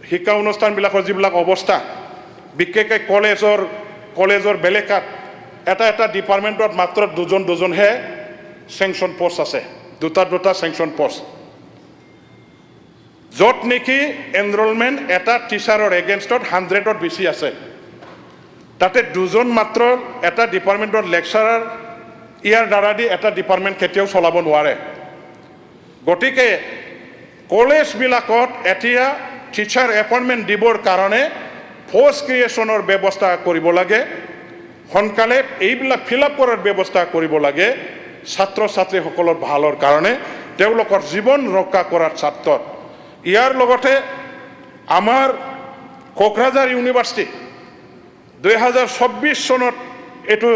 শিক্ষা অনুষ্ঠানবিলাকৰ যিবিলাক অৱস্থা, বিশেষকৈ কলেজৰ বেলেকাত এটা ডিপাৰ্টমেণ্টত মাত্ৰ দুজনহে চেংচন পোষ্ট আছে, দুটা চেংচন পোষ্ট, য'ত নেকি এনৰলমেণ্ট এটা টিচাৰৰ এগেইনষ্টত 100ত বেছি আছে। তাতে দুজন মাত্ৰ এটা ডিপাৰ্টমেণ্টৰ লেকচাৰাৰ, ইয়াৰ দ্বাৰা দি এটা ডিপাৰ্টমেণ্ট কেতিয়াও চলাব নোৱাৰে। গতিকে কলেজবিলাকত এতিয়া টিচাৰ এপইণ্টমেণ্ট দিবৰ কাৰণে পোষ্ট ক্ৰিয়েশ্যনৰ ব্যৱস্থা কৰিব লাগে, সোনকালে এইবিলাক ফিল আপ কৰাৰ ব্যৱস্থা কৰিব লাগে, ছাত্ৰ ছাত্ৰীসকলৰ ভালৰ কাৰণে, তেওঁলোকৰ জীৱন ৰক্ষা কৰাৰ স্বাৰ্থত। ইয়াৰ লগতে আমাৰ কোকৰাঝাৰ ইউনিভাৰ্চিটি 2024 চনত এইটো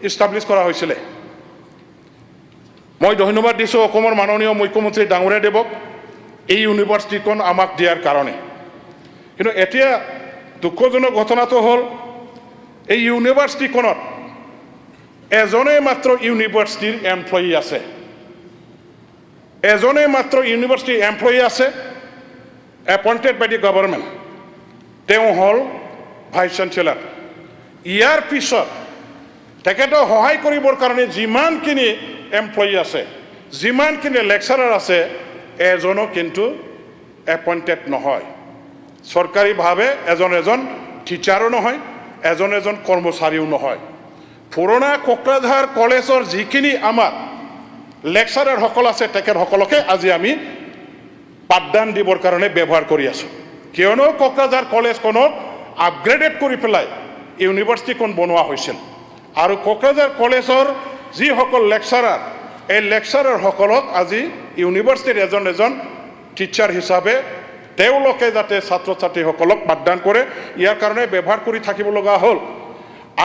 ইষ্টাব্লিছ কৰা হৈছিলে। মই ধন্যবাদ দিছোঁ অসমৰ মাননীয় মুখ্যমন্ত্ৰী ডাঙৰীয়াদেৱক এই ইউনিভাৰ্চিটিখন আমাক দিয়াৰ কাৰণে। কিন্তু এতিয়া দুঃখজনক ঘটনাটো হ'ল এই ইউনিভাৰ্চিটিখনত এজনেই মাত্ৰ ইউনিভাৰ্চিটিৰ এমপ্লয়ী আছে, এজনেই মাত্ৰ ইউনিভাৰ্চিটিৰ এমপ্লয়ী আছে, এপইণ্টেড বাই দি গভৰ্ণমেণ্ট, তেওঁ হ'ল ভাইচ চেঞ্চেলাৰ। ইয়াৰ পিছত তেখেতক সহায় কৰিবৰ কাৰণে যিমানখিনি এমপ্লয়ী আছে, যিমানখিনি লেকচাৰাৰ আছে, এজনো কিন্তু এপইণ্টেড নহয়। চৰকাৰীভাৱে এজন টিচাৰো নহয়, এজন কৰ্মচাৰীও নহয়। পুৰণা কোকৰাঝাৰ কলেজৰ যিখিনি আমাৰ লেকচাৰাৰসকল আছে, তেখেতসকলকে আজি আমি পাঠদান দিবৰ কাৰণে ব্যৱহাৰ কৰি আছোঁ। কিয়নো কোকৰাঝাৰ কলেজখনক আপগ্ৰেডেড কৰি পেলাই ইউনিভাৰ্চিটিখন বনোৱা হৈছিল, আৰু কোকৰাঝাৰ কলেজৰ যিসকল লেকচাৰাৰ, এই লেকচাৰাৰসকলক আজি ইউনিভাৰ্চিটিৰ এজন টিচাৰ হিচাপে তেওঁলোকে যাতে ছাত্ৰ ছাত্ৰীসকলক পাঠদান কৰে, ইয়াৰ কাৰণে ব্যৱহাৰ কৰি থাকিব লগা হ'ল।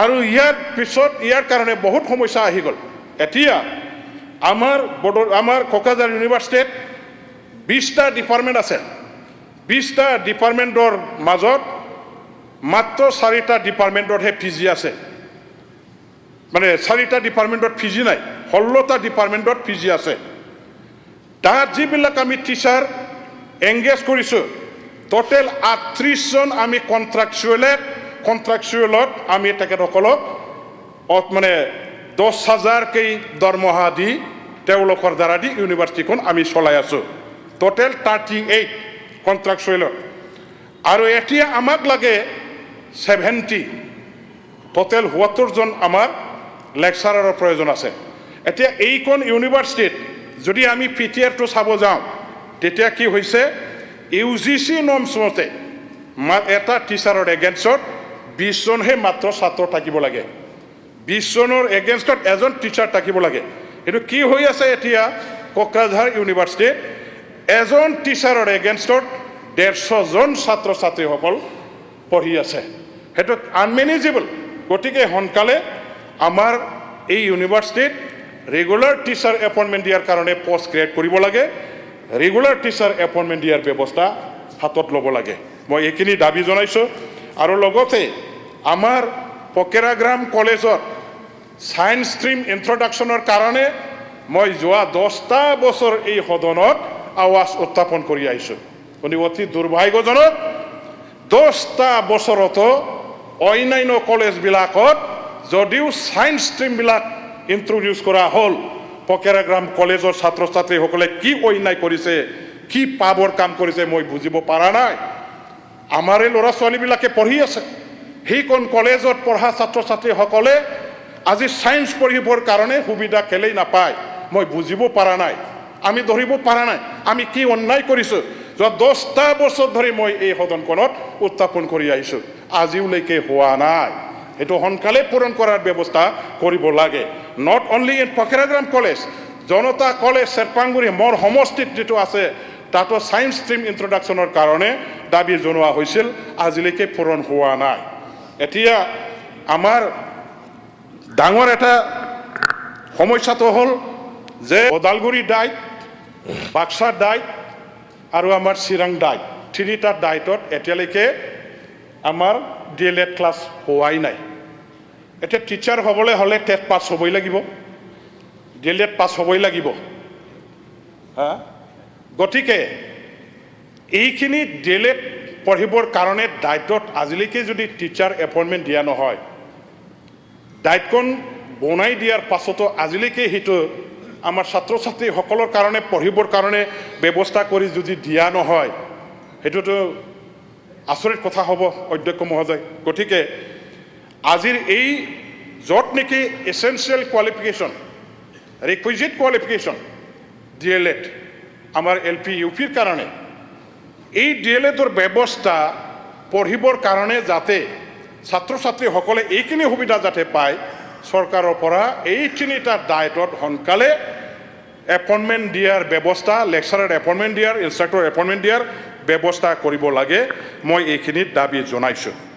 আৰু ইয়াৰ পিছত ইয়াৰ কাৰণে বহুত সমস্যা আহি গ'ল। এতিয়া আমাৰ কোকৰাঝাৰ ইউনিভাৰ্চিটিত 20টা ডিপাৰ্টমেণ্ট আছে। 20টা ডিপাৰ্টমেণ্টৰ মাজত মাত্ৰ 4টা ডিপাৰ্টমেণ্টতহে পিজি আছে, মানে 4টা ডিপাৰ্টমেণ্টত পিজি নাই, 16টা ডিপাৰ্টমেণ্টত পিজি আছে। তাত যিবিলাক আমি টিচাৰ এংগেজ কৰিছোঁ, টোটেল 38জন আমি কণ্ট্ৰাকচুৱেলত আমি তেখেতসকলক মানে 10,000কৈ দৰমহা দি তেওঁলোকৰ দ্বাৰা দি ইউনিভাৰ্চিটিখন আমি চলাই আছোঁ, টোটেল 38 কণ্ট্ৰাকচুৱেলত। আৰু এতিয়া আমাক লাগে 70, টোটেল 72জন আমাৰ লেকচাৰাৰৰ প্ৰয়োজন আছে। এতিয়া এইখন ইউনিভাৰ্চিটিত যদি আমি পিটিআৰটো চাব যাওঁ, তেতিয়া কি হৈছে, UGC নৰ্মছ মতে এটা টিচাৰৰ এগেইনষ্টত 20জনহে মাত্ৰ ছাত্ৰ থাকিব লাগে, 20জনৰ এগেইনষ্টত এজন টিচাৰ থাকিব লাগে। কিন্তু কি হৈ আছে এতিয়া কোকৰাঝাৰ ইউনিভাৰ্চিটিত, এজন টিচাৰৰ এগেইনষ্টত 150জন ছাত্ৰ ছাত্ৰীসকল পঢ়ি আছে। সেইটো আনমেনেজেবল। গতিকে সোনকালে আমাৰ এই ইউনিভাৰ্চিটিত ৰেগুলাৰ টিচাৰ এপইণ্টমেণ্ট দিয়াৰ কাৰণে পোষ্ট ক্ৰিয়েট কৰিব লাগে, ৰেগুলাৰ টিচাৰ এপইণ্টমেণ্ট দিয়াৰ ব্যৱস্থা হাতত ল'ব লাগে। মই এইখিনি দাবী জনাইছোঁ। আৰু লগতে আমাৰ পকেৰাগ্ৰাম কলেজত ছায়েন্স ষ্ট্ৰীম ইন্ট্ৰডাকশ্যনৰ কাৰণে মই যোৱা 10টা বছৰ এই সদনত আৱাজ উত্থাপন কৰি আহিছোঁ। কিন্তু অতি দুৰ্ভাগ্যজনক 10টা বছৰতো অন্যান্য কলেজবিলাকত যদিও ছায়েন্স ষ্ট্ৰীমবিলাক ইন্ট্ৰডিউচ কৰা হ'ল, পকেৰাগ্ৰাম কলেজৰ ছাত্ৰ ছাত্ৰীসকলে কি অন্যায় কৰিছে, কি পাবৰ কাম কৰিছে মই বুজিব পৰা নাই। আমাৰে ল'ৰা ছোৱালীবিলাকে পঢ়ি আছে, সেইখন কলেজত পঢ়া ছাত্ৰ ছাত্ৰীসকলে আজি ছায়েন্স পঢ়িবৰ কাৰণে সুবিধা কেলেই নাপায় মই বুজিব পৰা নাই, আমি ধৰিব পৰা নাই আমি কি অন্যায় কৰিছোঁ। যোৱা 10টা বছৰ ধৰি মই এই সদনখনত উত্থাপন কৰি আহিছোঁ, আজিলৈকে হোৱা নাই। এইটো সোনকালে পূৰণ কৰাৰ ব্যৱস্থা কৰিব লাগে। Not only in Pokeragram college, Janata college Cherpanguri মোৰ সমষ্টিত যিটো আছে, তাতো ছায়েন্স ষ্ট্ৰীম ইন্ট্ৰডাকশ্যনৰ কাৰণে দাবী জনোৱা হৈছিল, আজিলৈকে পূৰণ হোৱা নাই। এতিয়া আমাৰ ডাঙৰ এটা সমস্যাটো হ'ল যে ওদালগুৰি ডাইট, বাক্সা ডাইট আৰু আমাৰ চিৰাং ডাইট, 3টা ডাইটত এতিয়ালৈকে আমাৰ DLED ক্লাছ হোৱাই নাই। এতিয়া টিচাৰ হ'বলৈ হ'লে টেট পাছ হ'বই লাগিব, DLED পাছ হ'বই লাগিব। গতিকে এইখিনি DLED পঢ়িবৰ কাৰণে দায়িত্বত আজিলৈকে যদি টিচাৰ এপইণ্টমেণ্ট দিয়া নহয়, দায়িত্বখন বনাই দিয়াৰ পাছতো আজিলৈকে সেইটো আমাৰ ছাত্ৰ ছাত্ৰীসকলৰ কাৰণে পঢ়িবৰ কাৰণে ব্যৱস্থা কৰি যদি দিয়া নহয়, সেইটোতো আচৰিত কথা হ'ব অধ্যক্ষ মহোদয়। গতিকে আজিৰ এই য'ত নেকি এছেঞ্চিয়েল কোৱালিফিকেশ্যন, ৰিকুইজিট কোৱালিফিকেশ্যন DLED আমাৰ LP UPৰ কাৰণে, এই DLEDৰ ব্যৱস্থা পঢ়িবৰ কাৰণে যাতে ছাত্ৰ ছাত্ৰীসকলে এইখিনি সুবিধা যাতে পায়, চৰকাৰৰ পৰা এই তিনিটা দায়িত্বত সোনকালে এপইণ্টমেণ্ট দিয়াৰ ব্যৱস্থা, লেকচাৰাৰ এপইণ্টমেণ্ট দিয়াৰ, ইনষ্ট্ৰাক্টৰ এপইণ্টমেণ্ট দিয়াৰ ব্যৱস্থা কৰিব লাগে, মই এইখিনিত দাবী জনাইছোঁ।